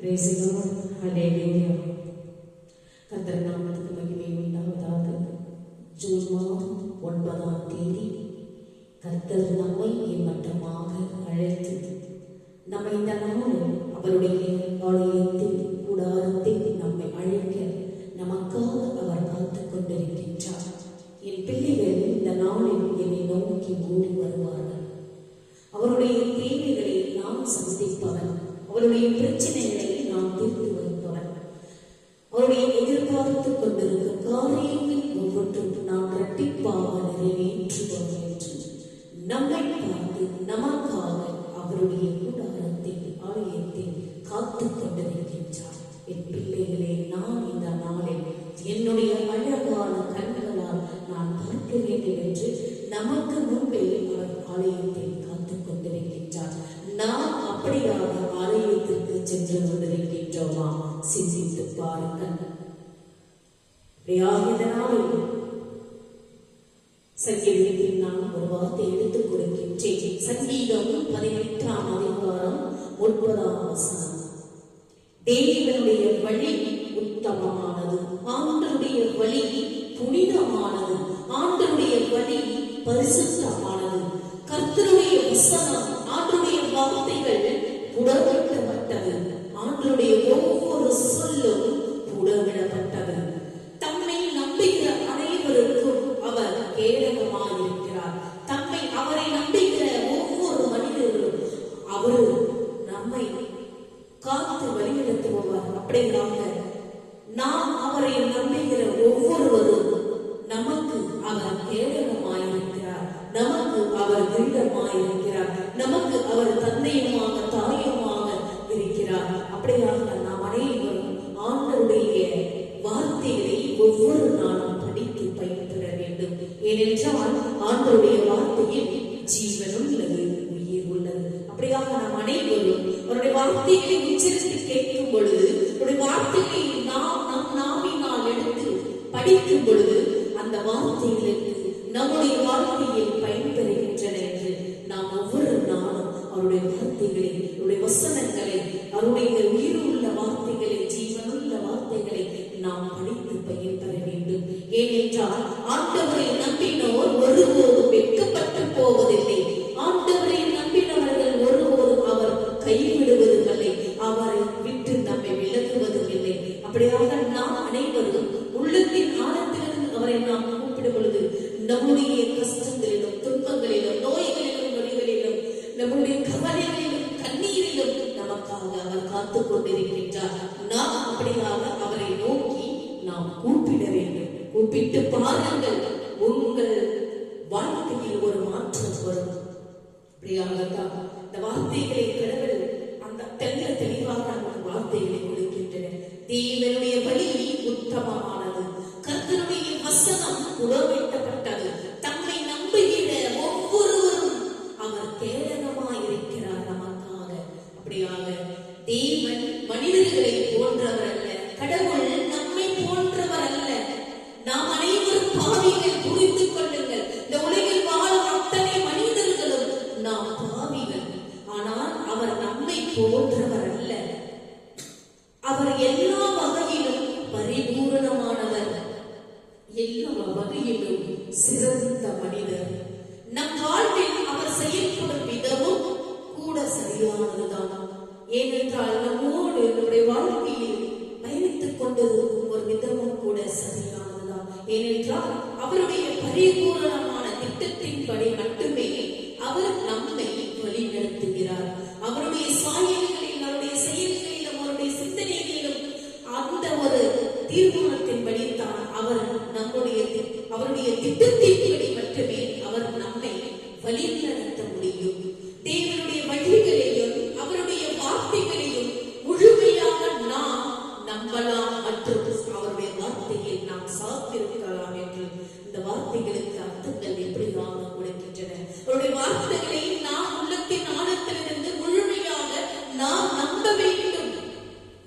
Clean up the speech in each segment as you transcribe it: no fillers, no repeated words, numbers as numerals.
Praise the Lord. Hallelujah. கர்த்தர் நாமத்துக்கு மகிமை உண்டாவதாக. ஜூன் மாதம் 9ஆம் தேதி கர்த்தர் நம்மை ஏமாற்றமாக அழைத்து நம்மை இந்த நாளில் அவருடைய ஆலயத்தில் கூடாரத்தில் நம்மை அழைக்க நமக்காக அவர் காத்துக் கொண்டிருக்கின்றார். என் பிள்ளைகள் இந்த நாளில் என்னை நோக்கி ஓடி வருவார்கள். அவருடைய தேவைகளை நாம் சந்திப்பவன், அவருடைய பிரச்சனைகளை நாம் தீர்த்து வைப்பவன், அவருடைய எதிர்பார்த்து கொண்டிருக்கும் காரியங்கள் ஒவ்வொன்றும் நாம் இரட்டிப்பாக நிறைவேற்றுவோம் என்று நம்மை பார்த்து நமக்காக அவருடைய கூடாரத்தில் ஆலயத்தில் காத்துக் கொண்டிருக்கின்றார். என் பிள்ளைகளே, நான் இந்த நாளில் என்னுடைய அழகான கண்களால் நான் பார்க்க வேண்டும் என்று நமக்கு முன்பே அவர் ஆலயத்தில் காத்துக் கொண்டிருக்கின்றார். நாம் அப்படியாக ஆலயத்திற்கு சென்று கொண்டிருக்கின்றோமா? சிந்தித்து பாருங்கள். சங்கீதத்தில் நான் ஒரு வார்த்தை எடுத்துக் கொடுக்கின்றேன். சங்கீதம் 18ஆம் அதிகாரம் 9ஆம் வசனம். தேவனுடைய வழி உத்தமமானது, ஆண்டவருடைய வழி புனிதமானது, ஆண்டவருடைய வழி பரிசுத்தமானது. கர்த்தருடைய வசனம், ஆண்டவருடைய வார்த்தைகள் புடமிடப்பட்டது. ஆண்டவருடைய ஒவ்வொரு சொல்லும் புடமிடப்பட்டது. தம்மை நம்புகிற அனைவருக்கும் அவர் கேடகமாயிருக்கிறார். அவரை நம்புகிற ஒவ்வொரு மனிதர்களும் அவர் நம்மை காத்து வழிநடத்துவார். அப்படிங்கிறாங்க. நாம் அவரை நம்புகிற ஒவ்வொருவரும் நமக்கு அவர் கேடகமாயிருக்கிறார், நமக்கு அவர் கிரீடமாயிருக்கிறார், நமக்கு அவர் தந்தையுமாக தாயுமாக இருக்கிறார். அப்படியாக நாம் அனைவரும் ஆண்டவருடைய வார்த்தைகளை ஒவ்வொரு நாளும் படித்து பயன்பெற வேண்டும். ஏனென்றால் ஆண்டவருடைய வார்த்தையில் ஜீவன் உள்ளது, உயிர் உள்ளது. அப்படியாக நாம் அனைவரும் அவருடைய வார்த்தைகளை உச்சரித்து கேட்கும் பொழுது, அவருடைய வார்த்தைகளை நாம் நம் நாவினால் எடுத்து படிக்கும் பொழுது அந்த வார்த்தைகளுக்கு நம்முடைய வாழ்க்கையில் பயன்பெறுகின்றன என்று நாம் ஒவ்வொரு நாளும் அவருடைய வார்த்தைகளை, அவருடைய வசனங்களை, அவருடைய உயிருள்ள வார்த்தைகளை, ஜீவனுள்ள வார்த்தைகளை நாம் படித்து பயன்பெற வேண்டும். ஏனென்றால் ஆண்டவரை நம்பினோர் ஒருபோதும் வெட்கப்பட்டு போவதில்லை. ஆண்டவரை நம்பினவர்கள் ஒருபோதும் அவர் கைவிடுவதில்லை, அவரை விட்டு நம்மை விலகுவதும் இல்லை. அப்படியாக நாம் அனைவரும் உள்ளத்தின் ஆழத்திலிருந்து அவரை நாம் கூப்பிடும் பொழுது நம்முடைய கஷ்டங்களிலும், துன்பங்களிலும், நோய்களிலும், நொடிகளிலும், நம்முடைய கவலைகளிலும், கண்ணீரிலும் நமக்காக அவர் காத்துக் கொண்டிருக்கின்றார். நாம் அப்படியாக அவரை நோக்கி நாம் கூப்பிட வேண்டும். கூப்பிட்டு பாருங்கள், உங்கள் வாழ்க்கையில் ஒரு மாற்றம் வரும். அப்படியாகத்தான் இந்த வார்த்தைகளை கடவுள் அந்த தெளிவாக நமக்கு வார்த்தைகளை கொடுக்கின்றன. தேவனுடைய வழி உத்தமமானது, கர்த்தருடைய வசனம் புடமிடப்பட்டது. தம்மை நம்புகிற ஒவ்வொருவரும் அவர் கேடகமாயிருக்கிறார் நமக்காக. அப்படியாக தேவன் மனிதர்களை போன்றவர் அல்ல, கடவுள் நம்மை போன்றவர் அல்ல. நாம் அனைவரும் பாவிகள், புரிந்து கொள்ளுங்கள். இந்த உலகில் வாழும் அத்தனை மனிதர்களும் நாம் பாவிகள். ஆனால் அவர் நம்மை போன்றவர் அல்ல. அவர் எல்லா வகையிலும் பரிபூரணமானவர், எல்லா வகையிலும் சிறந்த மனிதர். நம் வாழ்வில் அவர் செயல்படும் விதமும் கூட சரியானதுதான். ஏனென்றால் நம்மோடு நம்முடைய வாழ்க்கையில் பயணித்துக் கொண்டிருக்கும் ஒரு விதமும் கூட சரியானதுதான். ஏனென்றால் அவருடைய பரிபூரணமான திட்டத்தின்படி மட்டுமே அவர் நம்மை வழிநடத்துகிறார். அவருடைய சாயல்களில், அவருடைய செயல்களிலும், அவருடைய சிந்தனைகளிலும் அந்த ஒரு தீர்மானத்தின்படி தான் அவருடைய திட்டத்தின்படி மட்டுமே அவர் நம்மை வழிநடத்த முடியும். தேவனுடைய வழிகளையும் அவருடைய வார்த்தைகளையும் முழுமையாக நாம் நம்பலாம் மற்றும் அவருடைய வார்த்தையில் நாம் சார்ந்திருக்கலாம் என்று இந்த வார்த்தைகளுக்கு அர்த்தங்கள் எப்படியாக கொடுக்கின்றன. அவருடைய வார்த்தைகளை நாம் உள்ளத்தின் ஆழத்திலிருந்து முழுமையாக நாம் நம்ப வேண்டும்.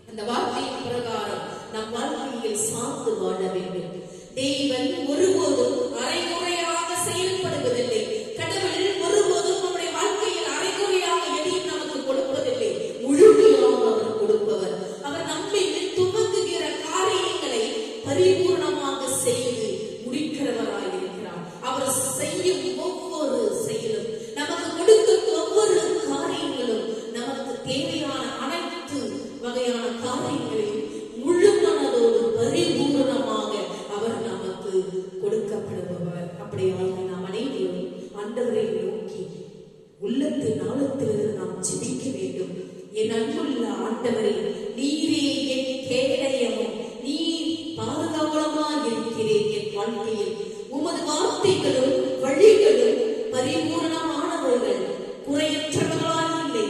அந்த வார்த்தையின் பிரகாரம் நம் வாழ்க்கையில் சார்ந்து வாழ வேண்டும். தேவன் ஒருபோதும் அரைகுறையாக செயல்படுவதில்லை. கடவுள் ஒருபோதும் நம்முடைய வாழ்க்கையில் அரைகுறையாக எதையும் நமக்கு கொடுப்பதில்லை. முழுமையாக அவர் கொடுப்பவர். அப்படியாக நாம் அனைவரும் ஆண்டவரை நோக்கி உள்ளத்தின் ஆழத்திலிருந்து நாம் ஜெபிக்க வேண்டும். என் அன்புள்ள ஆண்டவரே, நீரே என் கேடயமும் நீர் பாதுகாவலமாக இருக்கிறேன். என் வாழ்க்கையில் உமது வார்த்தைகளும் வழிகளும் பரிபூர்ணமானவர்கள், குறையற்றவர்களாக இல்லை.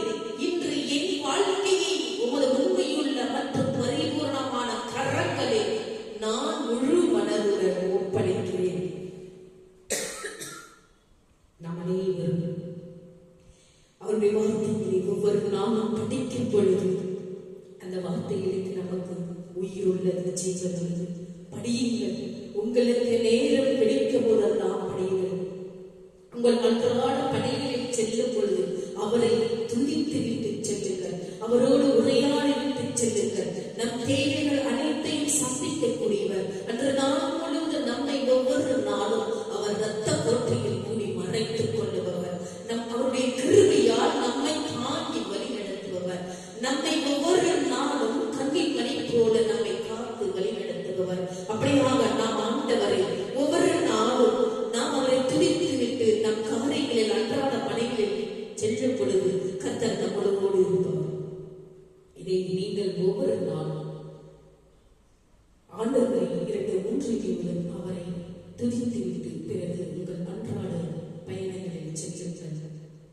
இன்று என் வாழ்க்கையை உமது உண்மையுள்ள மற்றும் பரிபூர்ணமான கரங்களில் நான் முழு மனதுடன் ஒப்படைக்கிறேன். நாம் அனைவரும் அவருடைய வார்த்தைகளை ஒவ்வொரு நாளும் படிக்கும் பொழுது அந்த வார்த்தைகளுக்கு நமக்கு உயிருள்ளது, ஜீவனுள்ளது. படியுங்கள். உங்களுக்கு நேரம் கிடைக்கும் போதெல்லாம் படியுங்கள். உங்கள் அன்றாட பணிகளில் செல்லும் பொழுது அவரை துதித்து விட்டு செல்லுங்கள். அவரோடு உரையாடி விட்டு செல்லுங்கள். நம் தேவைகள் அனைத்தையும் சந்திக்கக்கூடியவர். அன்று நாள் முழுவதும் நம்மை ஒவ்வொரு நாளும் அவர் ரத்த கோட்டையில் மூடி மறைத்துக் கொள்ளுபவர். அவருடைய கிருபையால் நம்மை தாங்கி வழி நடத்துபவர். நம்மை ஒவ்வொரு நாளும் கண்ணின் மணி போல நம்மை காத்து வழி நடத்துபவர். அப்படியாக நாம் ஆண்டவரை ஒவ்வொரு நாளும் நாம் அவரை துதித்து விட்டு நம் காரியங்களில் அன்றாட பணிகளில் சென்ற பொழுது கர்த்தர் நம்மளோடு இருப்பவர். இதை நீங்கள் ஒவ்வொரு நாளும் ஆண்டவரை 2-3 அவரை துதித்து விட்டு பிறகு உங்கள் அன்றாட பயணங்களில் செல்லுங்கள்.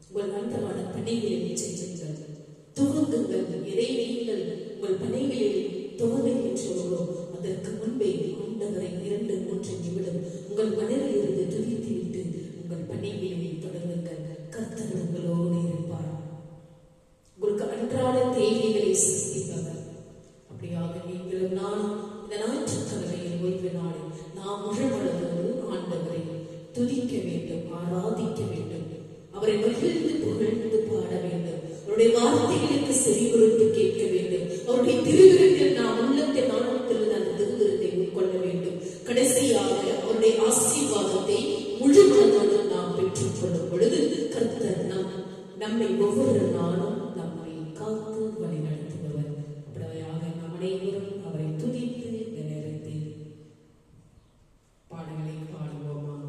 உங்கள் அன்றாட பணிகளில் செல்லுங்கள். துவங்குங்கள். எதை நீங்கள் உங்கள் பணிகளில் துவங்குகின்றோரோ அதற்கு முன்பே ஆண்டவரை 2-3 நிமிடம் உங்கள் மனதில் இருந்து துதித்து விட்டு உங்கள் பணிகளில் தொடங்குங்கள். கர்த்தர் உங்களோடு இருப்பார். உங்களுக்கு அன்றாட தேவைகளை சந்திப்பவர். அப்படியாக நீங்களும் நானும் இந்த ஞாயிற்றுக்கிழமையில் ஓய்வு நாளில் நாம் முழுமளவோடு ஆண்டவரை துதிக்க வேண்டும், ஆராதிக்க வேண்டும். அவரை மகிழ்ந்து புகழ்ந்து பாட வேண்டும். அவருடைய வார்த்தைகளுக்கு செவி கொடுத்து கேட்க வேண்டும். அவருடைய திருவிருந்தில் நாம் உள்ளத்தின் ஆழத்திலிருந்து அந்த திருவிருந்தை உட்கொள்ள வேண்டும். கடைசியாக அவருடைய ஆசீர்வாதத்தை முழு மனதோடு நாம் பெற்றுக் கொள்ளும் பொழுது கர்த்தர் நம்மை ஒவ்வொரு நாளும் நம்மை காத்து வழி நடத்துபவர். அப்படியாக நாம் அனைவரும் அவரை துதித்து இந்த நேரத்தில் பாடங்களை பாடுவோமாக.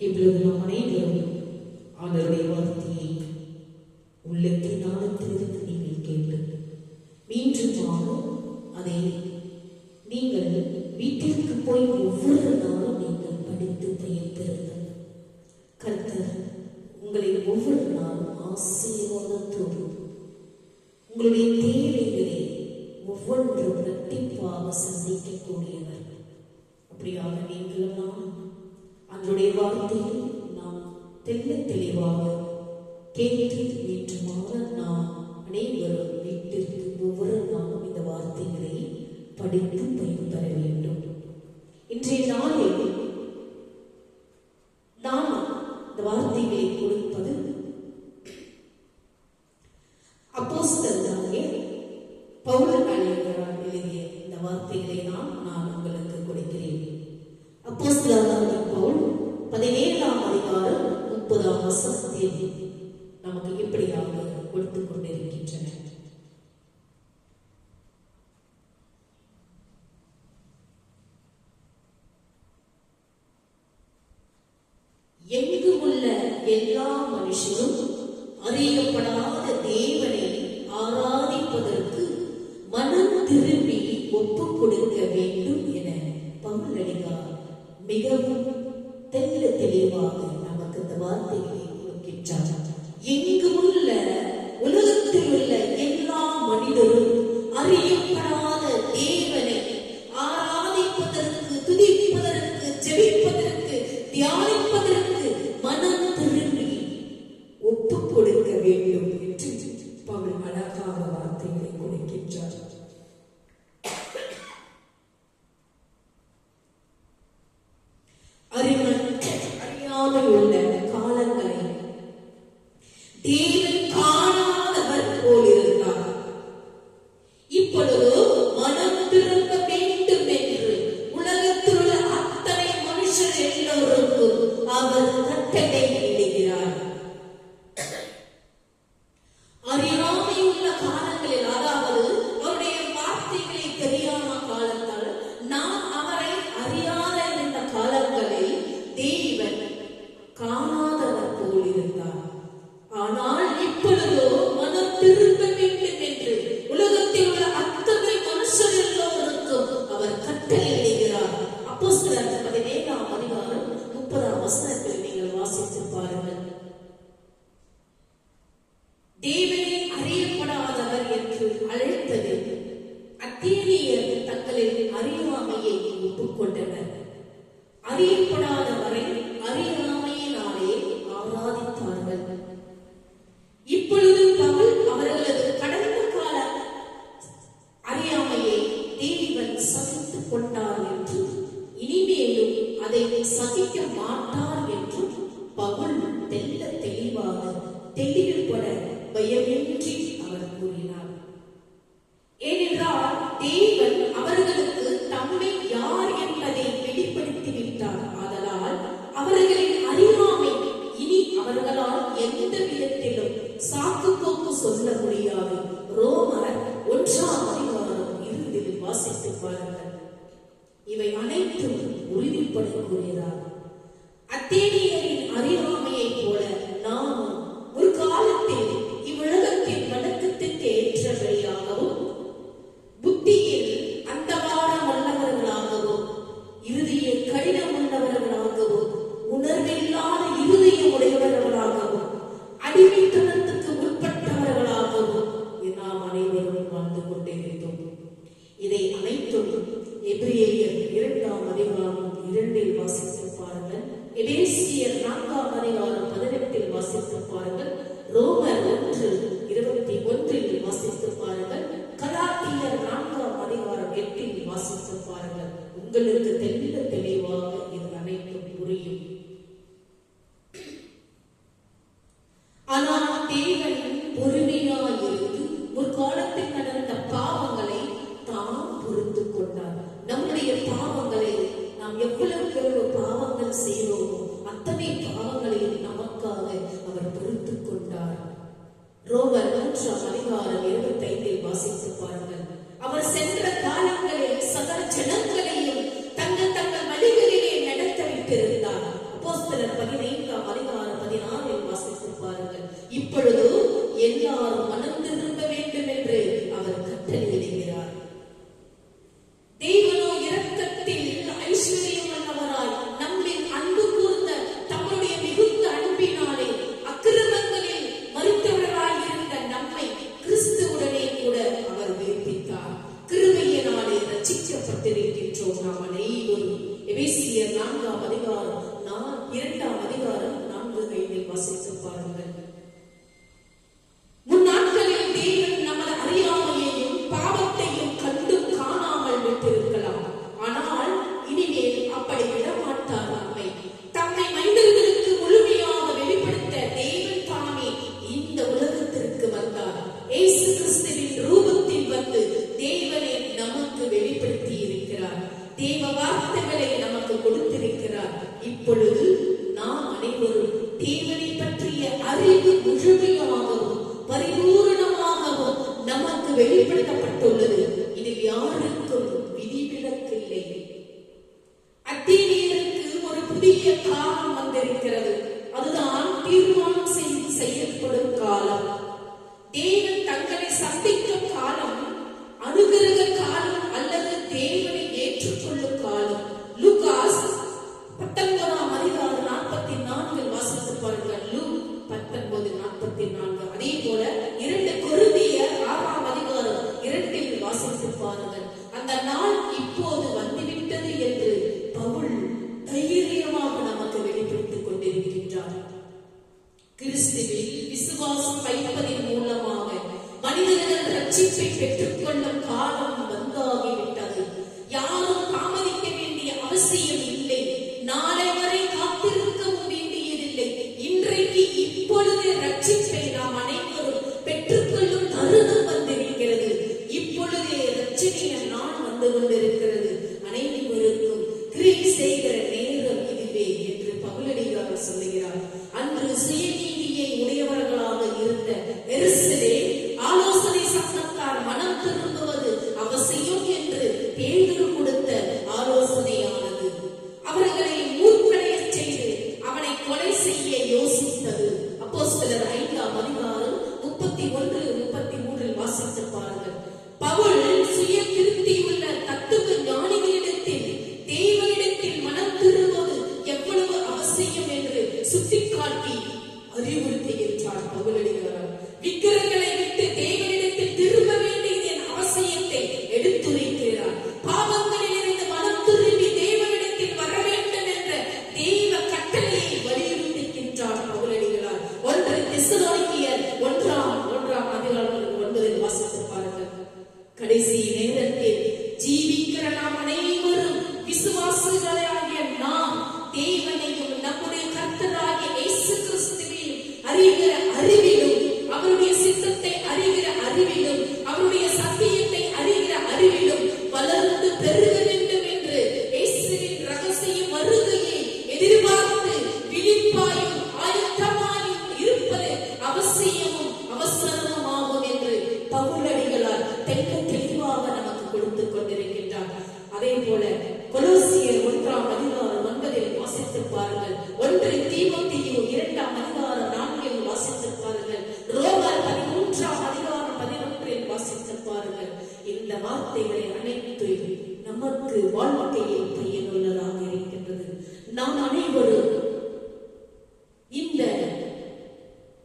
இப்பொழுது நாம் அனைவரும் ஆண்டவருடைய வார்த்தையை உள்ளத்தின் ஆழத்திலிருந்து நீங்கள் கேட்டு மீண்டுமாக அதை நீங்கள் வீட்டிற்கு போய் ஒவ்வொரு நாளும் நீங்கள் படித்து பயன்பெறுங்கள். கர்த்தர் உங்களை ஒவ்வொரு நாளும் ஆசீர்வாதத்தோடு உங்களுடைய தேவைகளை ஒவ்வொன்றும் இரட்டிப்பாக சந்திக்கக்கூடியவர். அப்படியாக நீங்களெல்லாம் அதனுடைய வார்த்தையை நாம் தெளிவாக கேட்டு ஏற்றுமாறு நாம் அனைவரும் வீட்டிற்கு ஒவ்வொரு நாளும் இந்த வார்த்தைகளை படித்து பயன்பெற வேண்டும். இன்றைய நாளில் நாம் இந்த வார்த்தைகளை கொடுப்பது அப்போஸ்தலனாகிய பவுல் எழுதிய இந்த வார்த்தைகளை நான் உங்களுக்கு கொடுக்கிறேன். அப்போஸ்தலனாகிய பவுல் 17ஆம் அதிகாரம் 30ஆம் வசனத்தில் நமக்கு இப்படியாக கொடுத்துக் கொண்டிருக்கின்றன. எங்கும் உள்ள எல்லா மனுஷரும் அறியப்படாத தேவனை ஆராதிப்பதற்கு மனம் திரும்பி ஒப்புக் கொடுக்க வேண்டும் என பவுலடியார் மிகவும் தெளிவாக நமக்கு இந்த வார்த்தைகளை கொடுக்கின்றார். எங்கும் உள்ள உலகத்தில் உள்ள எல்லா மனிதரும் அறியப்படாத தேவனை ஆராதிப்பதற்கு, துதிப்பதற்கு, ஜெபிப்பதற்கு, தியானிப்பதற்கு மனம் திரும்பி ஒப்புக் கொடுக்க வேண்டும் என்று பவுல் அழகாக வார்த்தைகளை கொடுக்கின்றார். அறியாமல் உள்ள காலங்களை தேவன் காணாதவர் போல் இருந்தார். இப்பொழுது மனம் திரும்ப வேண்டும் என்று உலகத்தில் உள்ள அத்தனை மனுஷர் எல்லோருக்கும் அவர் கட்டளை இடுகிறார். அறியாமையுள்ள காலங்களில், அதாவது அவருடைய வார்த்தைகளை தெரியாத காலத்தால், நாம் அவரை அறியாத இந்த காலங்களில் தேவன் காணாதவர் போல் இருந்தார். ஆனால் இப்பொழுதோ மனம் திரும்ப வேண்டும் என்று உலகத்தில் உள்ள அத்தனை மனுஷர் எல்லோருக்கும் அவர் கட்டளை இடுகிறார். அப்போஸ்தலர் 17ஆம் அதிகாரம் 30ஆம் வசனத்தில் நீங்கள் வாசித்து பாருங்கள். தேவனே அறியப்படாதவர் என்று அழைத்தது அத்தேனியர் தங்களின் அறியாமையை ஒப்புக்கொண்டனர். அறியப்படாதவரை அறியாமையினாலே ஆராதித்தார்கள். இப்பொழுது பவுல் அவர்களது கடந்த கால அறியாமையை தேவன் சகித்துக் கொண்டார் என்று, இனிமேலும் அதை சகிக்க மாட்டார் என்று பவுல் தெளிவாக தெளிவுபட பயமின்றி அவர் கூறினார். ஏனென்றால் தேவன் வாசித்து பாருங்கள். இவை அனைத்தும் உறுதிப்படக்கூடியதாக. அத்தேனியரின் அறியாமையை போல நாம் ஒரு காலத்தில் இவ்வுலகத்தின் வழக்கத்திற்கு ஏற்றபடியாகவும் புத்தியில் அந்தவாரம் உள்ளவர்களாகவும் இறுதிய கடினம் உள்ளவர்களாகவும் உணர்வில்லாத இருதயம் உடையவர்களாகவும் அடிமைத்தனத்துக்கு உட்பட்டவர்களாகவும் நாம் அனைவரும் வாழ்ந்து கொண்டிருந்தோம். இதை அனைத்தும் எபிரேயர் 2ஆம் அதிகாரம் 2இல் வாசித்து பாருங்கள். எபேசியர் 4ஆம் அதிகாரம் 18இல் வாசித்து பாருங்கள். ரோமர் 1:21இல் வாசித்து பாருங்கள். கலாத்தியர் 4ஆம் அதிகாரம் 8இல் வாசித்து பாருங்கள். உங்களுக்கு தெளிவாக இது அனைத்தும் புரியும். ஆனால் தேவன் பொறுமையாயிருந்து ஒரு காலத்தில் நடந்த பாவங்களை தாம் பொறுத்து கொண்டார். நம்முடைய பாவங்களை நாம் எவ்வளவு பாவங்கள் செய்வோமோ அத்தனை பாவங்களையும் நமக்காக அவர் பொறுத்து கொண்டார். ரோமர் 3ஆம் அதிகாரம் 25இல் வாசித்து பாருங்கள். அவர் சென்ற காலங்களில் சகல ஜனங்களையும் தங்கள் தங்கள் வழிகளிலே நடத்த விட்டிருந்தார். அப்போஸ்தலர் 15ஆம் அதிகாரம் 16இல் வாசித்து பாருங்கள். இப்பொழுது எல்லாரும் மனம் திரும்ப வேண்டும் என்று அவர் கட்டளையிடுகிறார். தேவனோ இரக்கத்தில் ஐஸ்வர்யம் உள்ளவராய் நம்மில் அன்பு கூர்ந்த தம்முடைய மிகுந்த அன்பினாலே அக்கிரமங்களில் மரித்தவர்களாய் இருந்த நம்மை கிறிஸ்துவுடனே கூட அவர் உயிர்ப்பித்தார். கிருபையினாலே ரட்சிக்கப்பட்டிருக்கின்றோம் நாம் அனைவரும். எபேசியர் 4ஆம் அதிகாரம் 2ஆம் அதிகாரம் 4-5இல் வாசித்து பாருங்கள். முன்னாட்களில் தேவன் நமது அறியாமையையும் பாவத்தையும் கண்டும் காணாமல் விட்டிருக்கலாம். ஆனால் இனிமேல் அப்படி விடமாட்டார். தம்மை மனிதர்களுக்கு முழுமையாக வெளிப்படுத்த தேவன் தாமே இந்த உலகத்திற்கு வந்தார். இயேசு கிறிஸ்துவின் ரூபத்தில் வந்து தேவனை நமக்கு வெளிப்படுத்தி இருக்கிறார். தேவ வார்த்தைகளை நமக்கு கொடுத்திருக்கிறார். இப்பொழுது நாம் அனைவரும் தேவனை பற்றிய அறிவு முழுமையாகவும் பரிபூரணமாகவும் நமக்கு வெளிப்படுத்தப்பட்டுள்ளது. இதில் யாருக்கும் விதிவிலக்கில்லை. அத்தேனியருக்கு ஒரு புதிய காலம் வந்திருக்கிறது. அதுதான் தீர்மானம் செய்யப்படும் காலம். தேவன் தங்களை சந்திக்கும் காலம், அனுகிரக காலம் அல்லது தேவனை ஏற்றுக்கொள்ளும் காலம். லூகாஸ் 19ஆம் அதிகாரம் 44இல் வாசித்து பாருங்கள். லூக் 19:44. அதே போல 2 கொரிந்தியர் 6ஆம் அதிகாரம் 2இல் வாசித்து பாருங்கள். அந்த நாள் இப்போது வந்துவிட்டது என்று பவுல் தைரியமாக நமக்கு வெளிப்படுத்திக் கொண்டிருக்கின்றார். கிறிஸ்துவில் விசுவாசம் வைப்பதன் மூலமாக மனிதர்கள் ரட்சிப்பை பெற்றுக் கொள்ளும் காலம் வந்தாகிவிட்டது. யாரும் தாமதிக்க வேண்டிய அவசியம் இல்லை. நாளை வரை காத்திருக்கவும் வேண்டியதில்லை. இன்றைக்கு இப்பொழுது ரட்சிப்பை நாம் அனைவரும் பெற்றுக்கொள்ளும் தருணம் வந்திருக்கிறது. இப்பொழுதே ரட்சிப்பின் நாள் வந்து கொண்டிருக்கிறது. அனைவருக்கும் கிரியை செய்கிற நேரம் இதுவே என்று பவுலடியார் சொல்லுகிறார். அன்று சுயநீதியை உடையவர்களாக இருந்த எருசலேம் ஆலோசனை சங்கத்தார் மனம் திரும்புவது அவசியம் என்று பேதுரு கொடுத்த ஆலோசனையானது அவர்களை மூர்க்கடைய செய்து அவனை கொலை செய்ய யோசித்தது. அப்போஸ்தலர் 5ஆம் அதிகாரம் 31-33இல் வாசித்து பாருங்கள். பவுல் சுய திருப்தியுள்ள தத்துவ ஞானிகளிடத்தில் தேவனிடத்தில் மனம் அதே போல கொலோசியர் 1:9 வாசித்து பாருங்கள். 1 தீமோத்தேயு 2:4 வாசித்து பாருங்கள். ரோமர் 13:11 வாசித்து பாருங்கள். இந்த வார்த்தைகளை அனைத்து நமக்கு வாழ்க்கையில் பயனுள்ளதாக இருக்கின்றது. நாம் அனைவரும் இந்த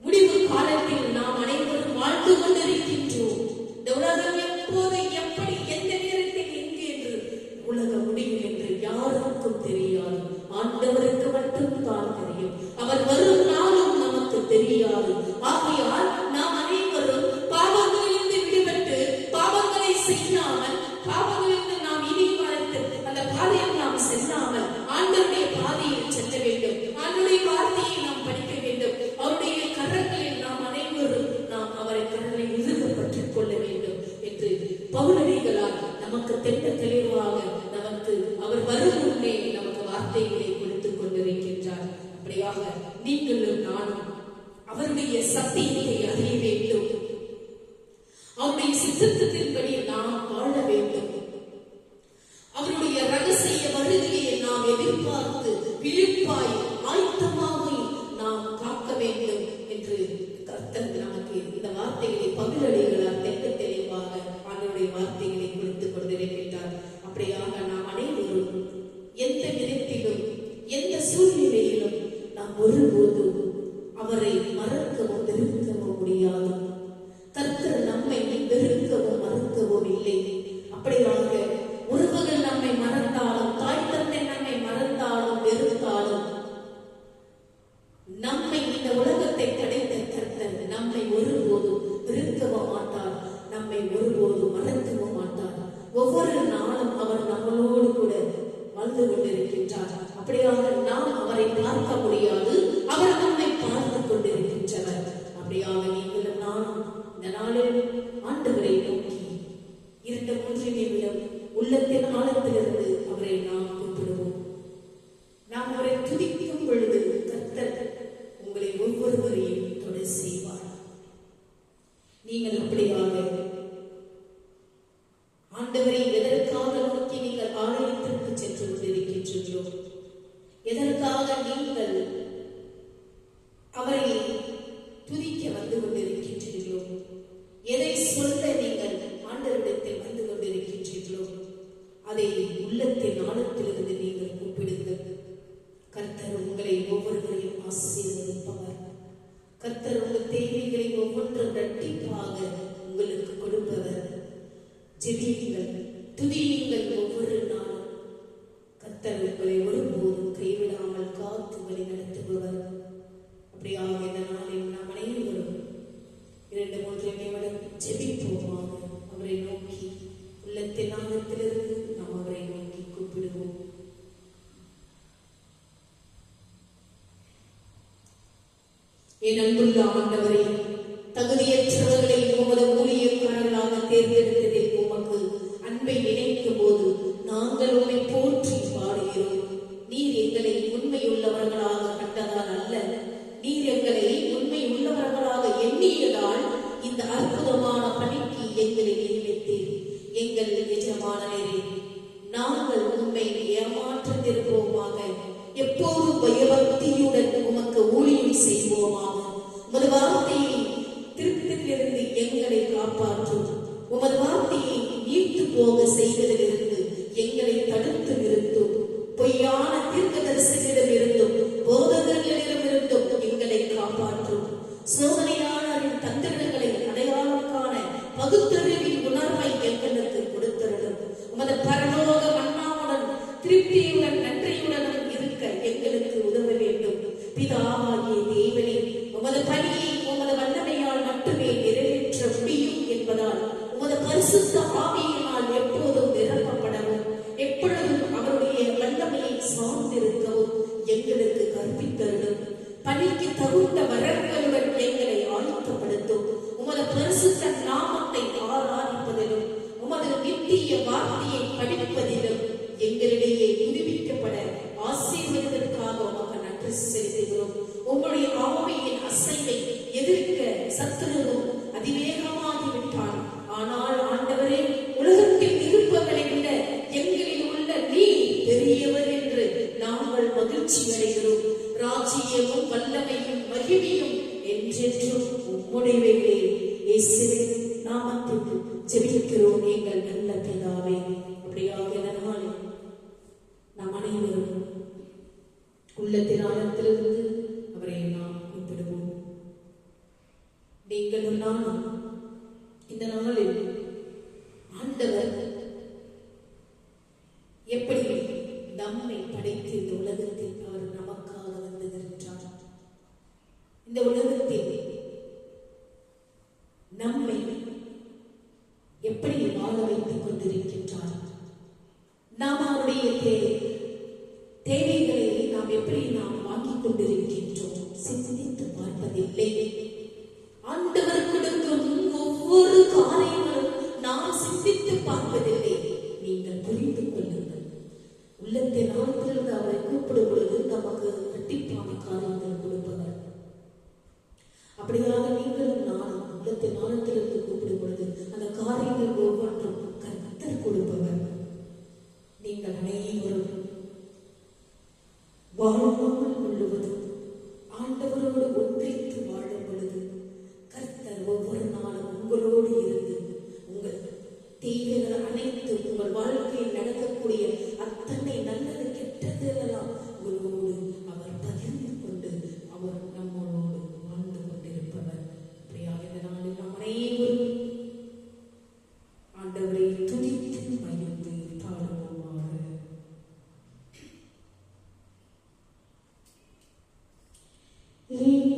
முடிவு காலத்தில் நாம் அனைவரும் வாழ்ந்து கொண்டிருக்கின்றோம். இந்த உலகம் எப்போது, எப்படி, எந்த நேரத்தில், எங்கு என்று உலகம் முடியும் என்று யாருக்கும் தெரியாது. ஆண்டவருக்கு மட்டும்தான் தெரியும். அவர் வரும் நாளும் நமக்கு தெரியாது. ஆகையால் நாம் அனைவரும் பாவங்களிலிருந்து விடுபட்டு பாவங்களை செய்யாமல், பாவங்களிலிருந்து நாம் இனி காலத்தில் அந்த பாதையில் நாம் செல்லாமல் ஆண்டவருடைய பாதையில் செல்ல வேண்டும். ஆண்டவருடைய வார்த்தையை நாம் படிக்க வேண்டும். அவருடைய கரங்களில் நாம் அனைவரும் நாம் அவரை கரங்களை இறுக பற்றிக் கொள்ள வேண்டும் என்று பவுலடிகளால் நமக்கு தெட்ட தெளிவாக நமக்கு அவர் வரும் முன்னே நமக்கு வார்த்தைகளை கொடுத்துக் கொண்டிருக்கின்றார். அப்படியாக நீங்களும் நானும் அவருடைய சத்தியத்தை அறிய வேண்டும். அவருடைய சித்தத்தின்படி நாம் வாழ வேண்டும். அவருடைய ரகசிய வருகையை நாம் எதிர்பார்த்து விழிப்பாய் ஆயத்தமாக நாம் காக்க வேண்டும் என்று கர்த்தர் நமக்கு இந்த வார்த்தைகளை பவுலடிகளால் தெட்ட தெளிவாக அவருடைய வார்த்தைகளை கொடுத்துக் கொண்டிருக்கின்றார். அப்படியாக நாம் அனைவரும் எந்த விதத்திலும் எந்த சூழ்நிலையிலும் நாம் ஒருபோதும் அவரை மறக்கவும் வெறுக்கவும் முடியாது. கர்த்தர் நம்மை வெறுக்கவும் மறக்கவும் இல்லை. அப்படியாக உறவுகள் நம்மை மறந்தாலும், தாய் தந்தை நம்மை மறந்தாலும் வெறுத்தாலும், நம்மை இந்த உலகத்தை படைத்த கர்த்தர் நம்மை ஒருபோதும் வெறுக்கவும் மாட்டார், நம்மை ஒருபோதும் மறக்கவும் மாட்டார். ஒவ்வொரு நாளும் அவர் நம்மளோடு கூட வாழ்ந்து கொண்டிருக்கின்றார். அப்படியாக நாம் அவரை பார்க்க முடியாது, அவர் நம்மை பார்த்து கொண்டிருக்கின்றவர். அப்படியாக நீங்களும் நானும் இந்த நாளில் ஆண்டவரை நோக்கி 2-3 நிமிடம் உள்ளத்தின் ஆழத்திலிருந்து அவரை நாம் கூப்பிடுவோம். நாம் அவரை துதிக்கும் பொழுது கர்த்தர் உங்களை ஒவ்வொருவரையும் தொட செய்வார். நீங்கள் அப்படியாக ஆண்டவரை எதற்காக நோக்கி நீங்கள் ஆலயத்திற்கு சென்று கொண்டிருக்கின்றீர்களோ, எதற்காக நீங்கள் அவரை துதிக்க வந்து கொண்டிருக்கின்றீர்களோ, எதை சொல்ல நீங்கள் ஆண்டவரிடத்தில் வந்து கொண்டிருக்கின்றீர்களோ, அதை உள்ளத்தின் ஆழத்திலிருந்து நீங்கள் கூப்பிடுங்கள். கர்த்தர் உங்களை ஒவ்வொருவரையும் ஆசீர்வதிப்பவர். கர்த்தர் உங்கள் தேவைகளை ஒவ்வொன்றும் இரட்டிப்பாக உங்களுக்கு கொடுப்பவர். ஜெபியுங்கள், துதியுங்கள் ஒவ்வொரு நாளும். கர்த்தர் உங்களை ஒருபோதும் கைவிடாமல் காத்து வழி நடத்துபவர். அப்படியாக இந்த நாளில் நாம் அனைவரும் 2-3 நிமிடம் ஜெபிப்போமாக. அவரை நோக்கி உள்ளத்தின் ஆழத்திலிருந்து நாம் அவரை நோக்கி கூப்பிடுவோம். என் அன்புள்ள ஆண்டவரே, தகுதியற்றவர்களை உமது ஊழியக்காரர்களாக தேர்ந்தெடுத்ததில் உமக்கு அன்பை நினைக்கும் போது நாங்கள் உம்மை போற்றி பாடுகிறோம். நீர் எங்களை உண்மையுள்ளவர்களாக கண்டதால் அல்ல, நீர் எங்களை உண்மை உள்ளவர்களாக எண்ணியதால் இந்த அற்புதமான பணிக்கு எங்களை நியமித்தீர். எங்கள் எஜமானரே, நாங்கள் உண்மை ஏமாற்றத்திருப்போமாக, எப்போதும் பயபக்தியுடன் உமக்கு ஊழியம் செய்வோமாக. உமது வார்த்தையை திருப்பத்திலிருந்து எங்களை காப்பாற்றும். உமது வார்த்தையை நீர்த்து போக செய்வதிலிருந்து எங்களை தடுத்து நிறுத்தும். பொய்யான தீர்க்கதரிசிகளிடமிருந்தும் போதகர்களிடமிருந்தும் எங்களை காப்பாற்றும். சோதனையாளரின் தந்திரங்களை அடையாளம் காண பகுத்தறிவின் உணர்வை எங்களுக்கு கொடுத்தருளும். உமது பரலோக மன்னாவுடன் திருப்தியுடன் நன்றியுடன் இருக்க எங்களுக்கு உதவ வேண்டும். பிதாவாகிய தேவனே, உமது பணியை உமது வல்லமையால் மட்டுமே நிறைவேற்ற முடியும் என்பதால் உமது பரிசுத்த ஆவியினால் எப்போதும் நிரப்பப்படவும், எப்பொழுதும் அவருடைய வல்லமையை சார்ந்திருக்கவும் எங்களுக்கு கற்பித்தருளும். பணிக்கு தகுந்த வரங்களுடன் எங்களை ஆயத்தப்படுத்தும். உமது பரிசுத்த நாமத்தை ஆராதிப்பதிலும் உமது நித்திய வார்த்தையை படிப்பதிலும் எங்களிடையே புதுப்பிக்கப்பட ஆசீர்வதிப்பதற்காக உமக்கு நன்றி செலுத்துகிறோம். உங்களுடைய ஆவியின் அசைவை எதிர்க்க சத்துருவும் அதிவேகமாகிவிட்டான். ஆனால் ஆண்டவரே, உலகத்தில் இருப்பவர்களை விட எங்களில் முடிவிலே இயேசுவின் நாமத்தில் ஜெபிக்கிறோம் எங்கள் நல்ல பிதாவே. அப்படியாக இந்த நாளில் நாம் அனைவரும் உள்ளத்தின் ஆழத்திலிருந்து அவரை நாம் கூப்பிடுவோம். நீங்களும் நானும் இந்த நாளில் ஆண்டவர் எப்படி நம்மை படைத்து இந்த உலகத்தில் அவர் நமக்காக வந்திருக்கிறார். இந்த உலகத்தில் நம்மை எப்படி வாழ வைத்துக் கொண்டிருக்கின்றார். நாம் அவருடைய தேவைகளை நாம் எப்படி நாம் வாங்கிக் கொண்டிருக்கின்றோம் சிந்தித்து பார்ப்பதில்லை. ஆண்டவர் கொடுக்கும் ஒவ்வொரு காரியங்களும் நாம் சிந்தித்து பார்ப்பதில்லை. நீங்கள் புரிந்து கொள்ளுங்கள். உள்ளத்தின் ஆழத்திலிருந்து அவரை கூப்பிடும் பொழுது நமக்கு இரட்டிப்பான காரியங்கள் கொடுப்பவர். அப்படியாக நீங்களும் நானும் உள்ளத்தின் ஆழத்திலிருந்து கூப்பிடும் பொழுது அந்த காரியங்கள் ஒவ்வொன்றும் கர்த்தர் கொடுப்பவர். நீங்கள் அனைவரும் வாழ்நாள் முழுவதும் ஆண்டவரோடு ஒன்றைத்து வாழும் பொழுது கர்த்தர் ஒவ்வொரு நாளும் உங்களோடு இருந்து உங்கள் தேவைகள் அனைத்து உங்கள் வாழ்க்கையில் நடக்கக்கூடிய அத்தனை நல்லது கெட்டது எல்லாம் உங்களோடு அவர் பகிர்ந்து கொண்டு அவர் நம்மளோடு வாழ்ந்து கொண்டிருப்பவர். அப்படியாக இந்த நாளில் நாம் அனைவரும் ஆண்டவரை துதித்து மகிழ்ந்து பாடுவோமாக. Thank you.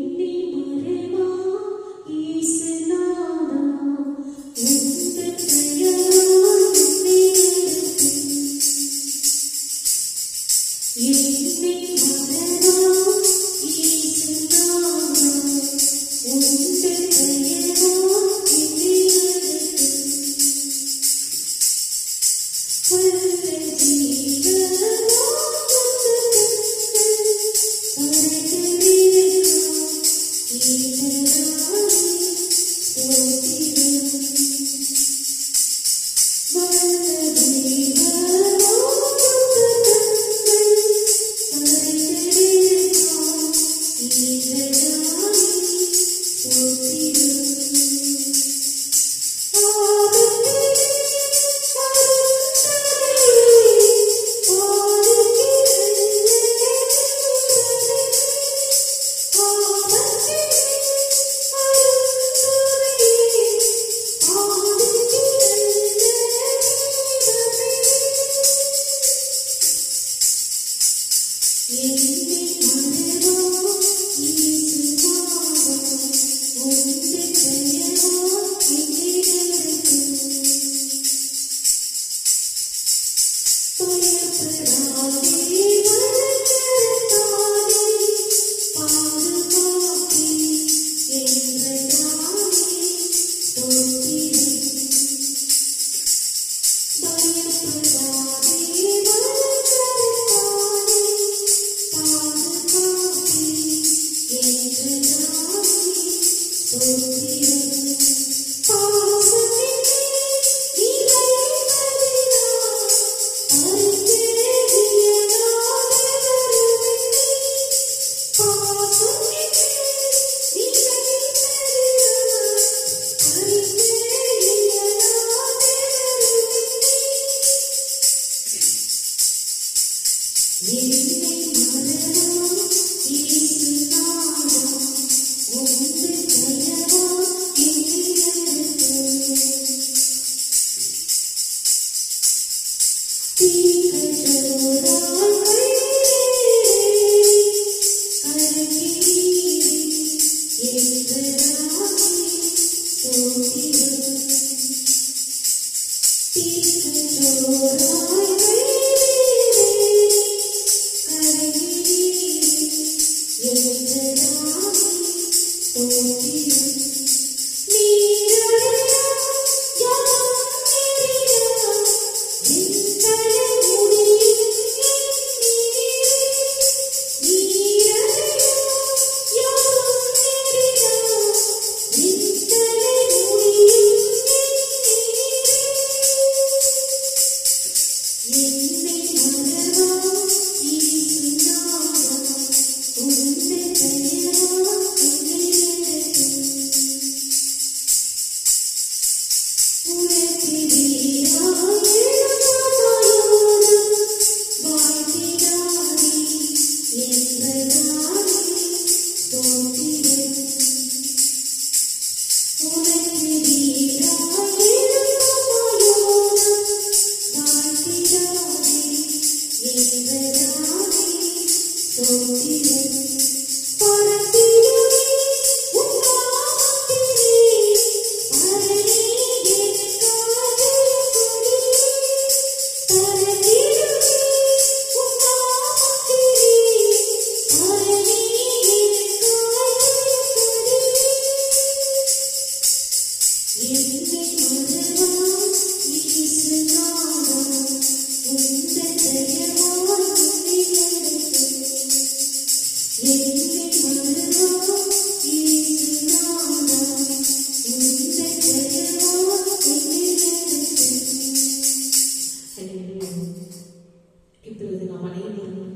இப்பொழுது நாம் அனைவரும்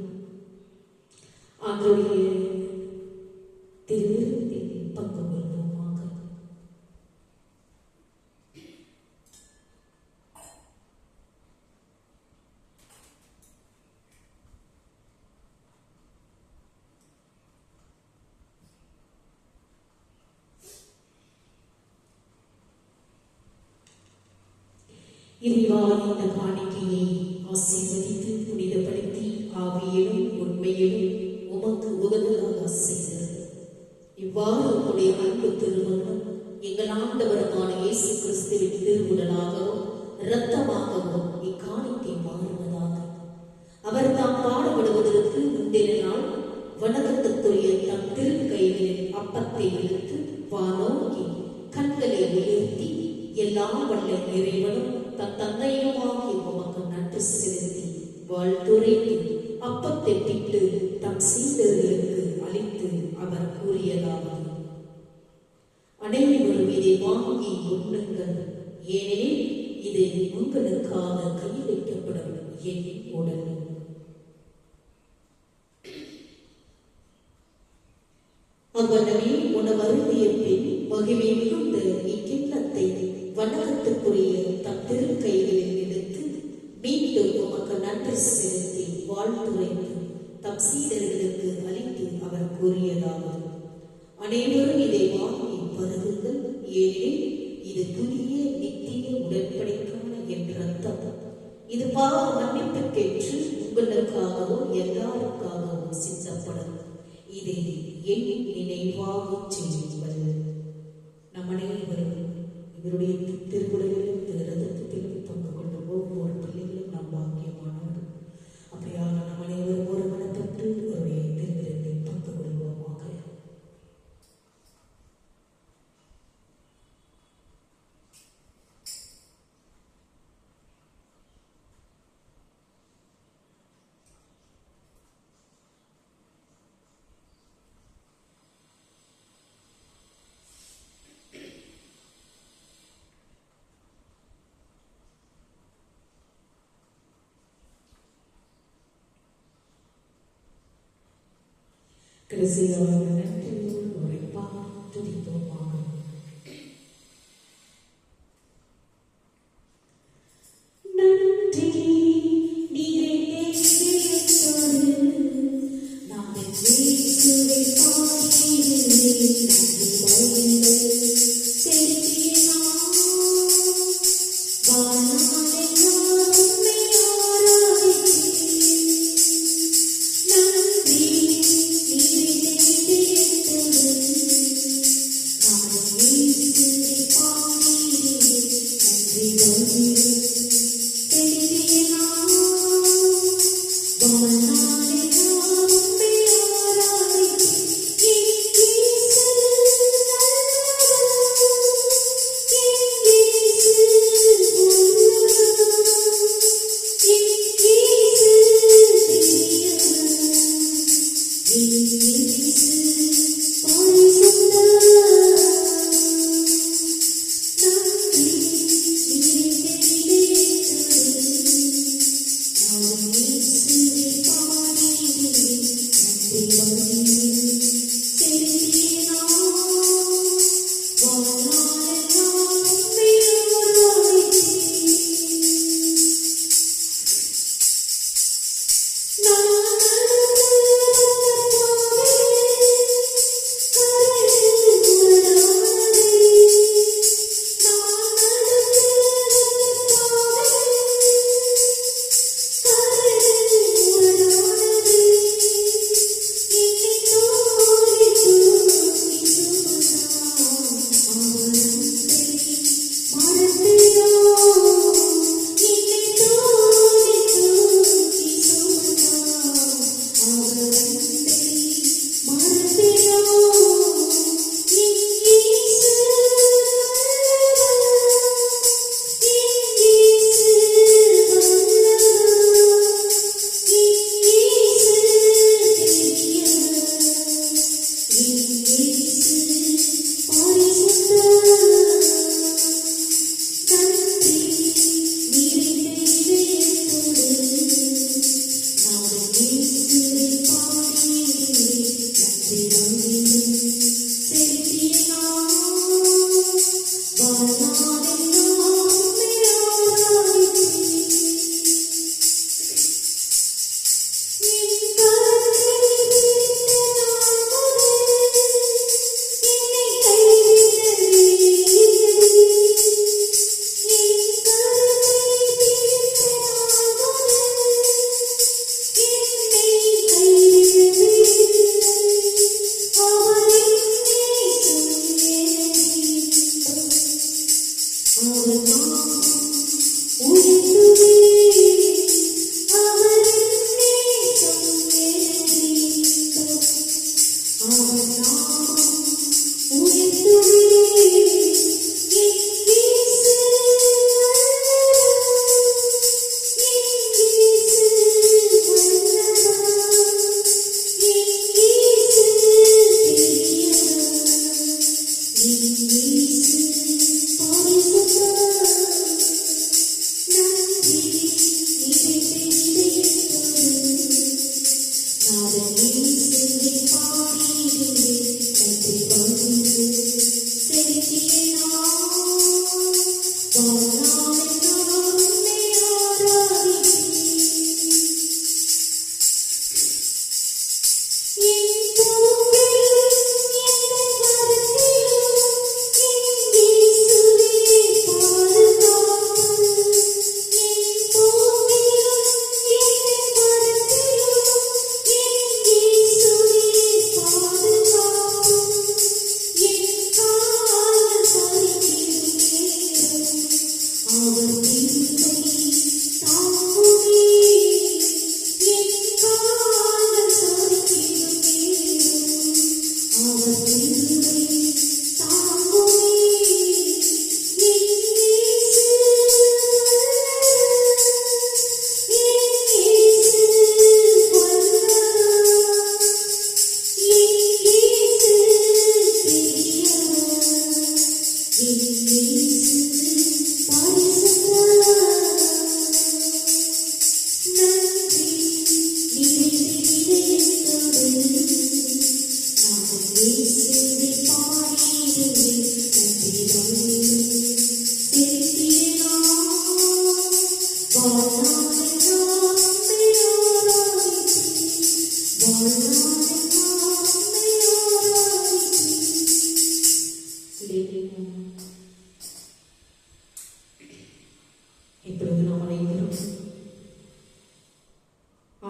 ஆண்டவருடைய திருவிருந்தில் பங்கு கொள்வோமாக. இறைவா, இந்த காணிக்கையை ஆசீர்வதித்து புனிதப்படுத்தி ஆவியிலும் உண்மையிலும் உமக்கு உகந்ததாக செய்கிறது. இவ்வாறு உம்முடைய அன்பு திருமகன் எங்கள் ஆண்டவருமான இயேசு கிறிஸ்துவின் திருவுடலாகவும் இரத்தமாகவும் இக்காணிக்கை மாறுவதாக. அவர் தாம் பாடுபடுவதற்கு முந்தின நாள் வணக்கத்துக்குரிய தம் திருக்கைகளில் அப்பத்தை எடுத்து வானோக்கி கண்களை உயர்த்தி எல்லா வல்ல இறைவனும் தன் தந்தையுமாகி உமக்கு நன்றி செலுத்தி வாழ்த்துரைத்து அப்பத்தை பிட்டு தம் சீடர்களுக்கு அளித்து அவர் கூறியதாவது: அனைவரும் இதை வாங்கி உண்ணுங்கள், ஏனெனில் இது உங்களுக்காக கையளிக்கப்படும் என் உடல். அவ்வளவே உணவருந்திய பின் மகிழ்ச்சி மிகுந்த இக்கிண்ணத்தை வணக்கத்துக்குரிய தம் திருக்கைகளில் எடுத்து மீண்டும் உமக்கு நன்றி செலுத்தி வாழ்த்துரைத்து தம் சீடர்களுக்கு அளித்து அவர் கூறியதாவது: அனைவரும் இதை வாங்கி பருகுங்கள், ஏனெனில் இது புதிய நித்திய உடன்படிக்கைக்கான என் இரத்தம். இது பாவ மன்னிப்புக்கென்று உங்களுக்காகவும் எல்லாருக்காகவும் சிந்தப்படும். இதை என் நினைவாக செய்யுங்கள். நம் அனைவரும் இவருடைய திருக்குறளிலும் திருரதத்திலும் பங்கு கொண்ட ஒவ்வொரு பிள்ளைகளும் நம் பாக்கியமானவர். அப்படியாக நம் அனைவரும் ஒரு மனப்பட்டு அவருடைய திருவிருந்தில் பங்கு கொள்வோமாக. கடைசியாக நன்றியோடு உரைப்பாக துதிப்போமாக. நன்றி நீரே தேசத்தோடு நாங்கள் இயேசுவை பாடிடுவேன். நன்றி வாழ்ங்கள் செலுத்தினார் வாழ்நாளெல்லாம் உம்மை ஆராதித்தேன். நன்றி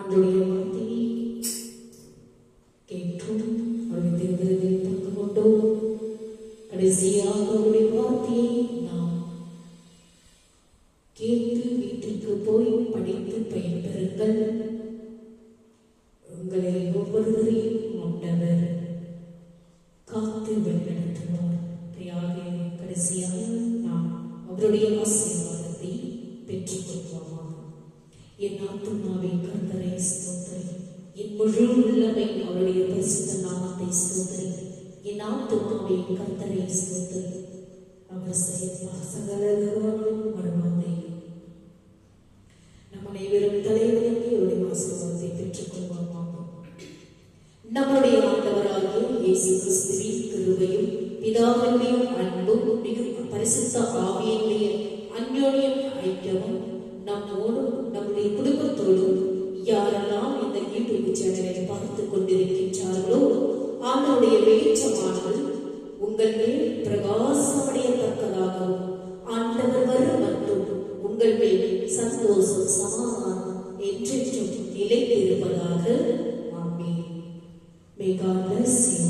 ஆண்டுடைய வார்த்தையை கேட்டோம், அவருடைய திருவிருந்தில் பங்கு கொண்டோம். கடைசியாக அவருடைய வார்த்தையை நாம் கேட்டு வீட்டிற்கு போய் படித்து பயன்பெறுங்கள். உங்களை ஒவ்வொருவரையும் ஆண்டவர் காத்து வழிநடத்துவார். கடைசியாக நாம் அவருடைய ஆசீர்வாதத்தை பெற்றுக் கொள்வோமாக. என் ஆத்துமாவை கர்த்தரை ஸ்தோத்திரி, என் முழு உள்ளமை அவருடைய பரிசுத்த நாமத்தை ஸ்தோத்திரி. என் ஆத்துமாவை கர்த்தரை ஸ்தோத்திரி, அவர் செய்வார் சகல வருவாதை. நம் அனைவரும் தலைவணங்கி அவருடைய ஆசீர்வாதத்தை பெற்றுக் கொள்வோமாக. நம்முடைய ஆண்டவராகிய இயேசு கிறிஸ்துவின் கிருபையும் பிதாவினுடைய அன்பும் மிகவும் பரிசுத்த ஆவியினுடைய அந்யோன்யம் ஐக்கியமும் நம்மோடும் நம்முடைய குடும்பத்தோடும் யாரெல்லாம் இந்த யூடியூப் சேனலை பார்த்துக் கொண்டிருக்கின்றார்களோ அவனுடைய வெளிச்சமானது உங்கள் மேல் பிரகாசமடையத்தக்கதாகவும் ஆண்டவர் வரும் மற்றும் உங்கள் மேல் சந்தோஷம் சமாதானம் என்றென்றும் நிலைத்திருப்பதாக. ஆமென். May God bless you.